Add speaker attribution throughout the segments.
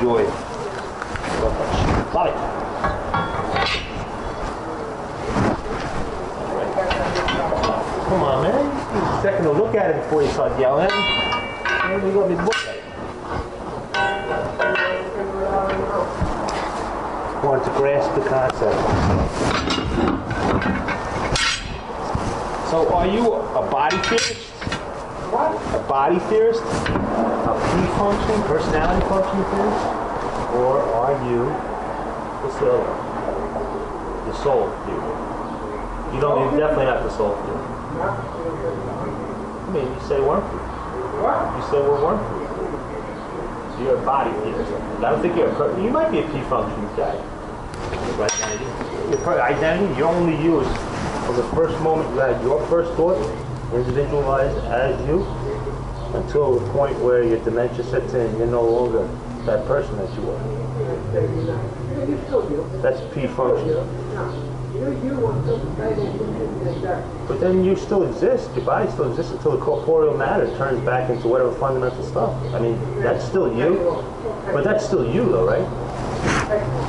Speaker 1: enjoy. Love it. Come on, man. Take a second to look at it before you start yelling at me. Maybe you let me look at it. Wanted to grasp the concept. So, are you a body theorist?
Speaker 2: What?
Speaker 1: A body theorist? A P-function, personality function theorist? Or are you, what's the other one? The soul theory. You're definitely not the soul theory. I mean, you say weren't we?
Speaker 2: What?
Speaker 1: You say weren't we? You're a body theorist. I don't think you're a you might be a P-function guy. Your identity. Your identity, you only use from the first moment you had your first thought, individualized as you, until the point where your dementia sets in, you're no longer that person that you were. That's P-function. But then you still exist, your body still exists until the corporeal matter turns back into whatever fundamental stuff. I mean, that's still you, but that's still you though, right?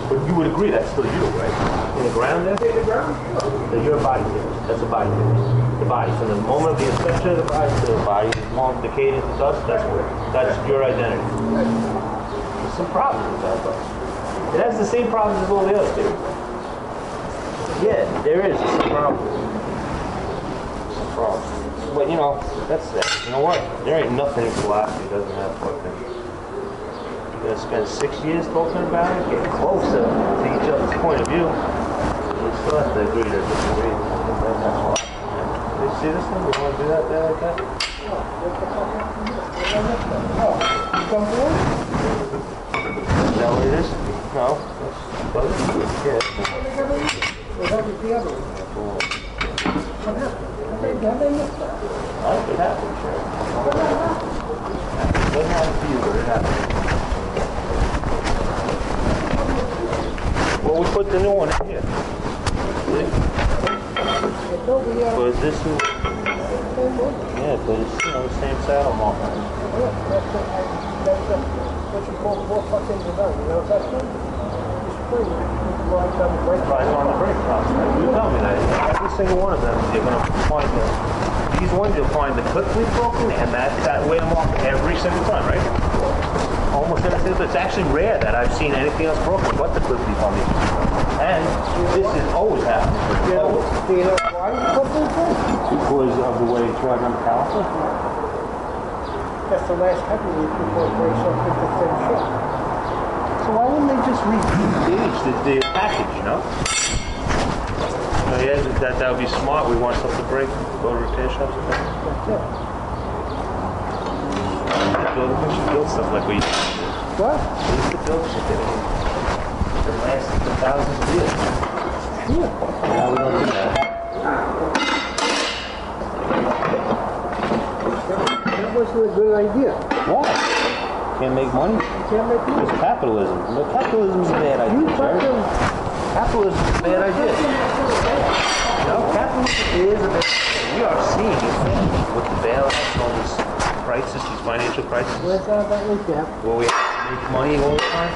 Speaker 1: But you would agree that's still you, right? In the ground there? That you're a body theorist. That's a body theorist. The body. From the moment of the inception of the body to the body is decayed into dust, that's your identity. There's some problems with that though. It has the same problems as all the others do. Yeah, there is some problem. Some problem. But you know, you know what? There ain't nothing in philosophy that doesn't have fucking. You're gonna spend 6 years talking about it, getting closer to each other's point of view. You still have to agree to disagree. That's why. You see this one? You want to do that there like that? Is that what it is? No. That's
Speaker 2: What happened to the other one? What happened? Have they missed that?
Speaker 1: It happened, sure. It doesn't happen to you, but it happened. Well, we put the new one in here. But this is... Yeah, but it's, you know, the same saddle marker.
Speaker 2: That's what you call 4 fucking design. You know what that's called?
Speaker 1: Right on the brake process. You tell me that. Every single one of them, you're going to find these ones, you'll find the clip we've broken, and that way to mark every single time, right? Almost everything. It's actually rare that I've seen anything else broken but the clip leaf on these. And this is always happening. Always.
Speaker 2: Do you know why you put this in?
Speaker 1: Because of the way it's right on the caliper.
Speaker 2: That's the last heavy leaf before it breaks up into thin shit.
Speaker 1: So why wouldn't they just re-gauge the package, you know? So yeah, that would be smart. We want stuff to break, go to repair shops.
Speaker 2: That's it.
Speaker 1: We should build stuff like we used to do.
Speaker 2: What?
Speaker 1: We used to build shit that lasted for thousands of years.
Speaker 2: Yeah.
Speaker 1: Now we don't do that.
Speaker 2: That wasn't a good idea.
Speaker 1: Why? Can't make money?
Speaker 2: Can't make money.
Speaker 1: It's capitalism. No, capitalism is a bad idea. Capitalism is a bad idea. No, capitalism is a bad idea. We are seeing it with the bailouts, all this crisis, these financial crises.
Speaker 2: Where's that with that?
Speaker 1: Where we have to make money all the time.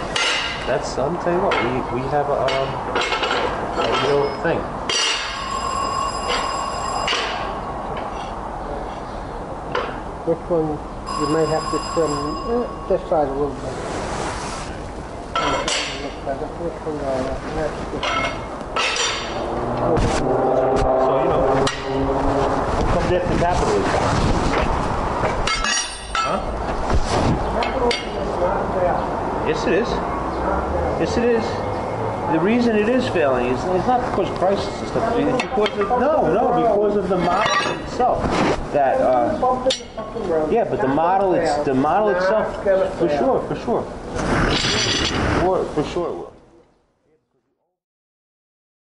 Speaker 1: That's, I'm telling you what, we have a real thing.
Speaker 2: Which one you might have to trim this side a little bit. Which one that's good.
Speaker 1: So, you know, what comes after capitalism? Huh? Yes, it is. Yes, it is. The reason it is failing is it's not because of prices and stuff. It's because of because of the model itself. That yeah, but the model itself, for sure, for sure it will.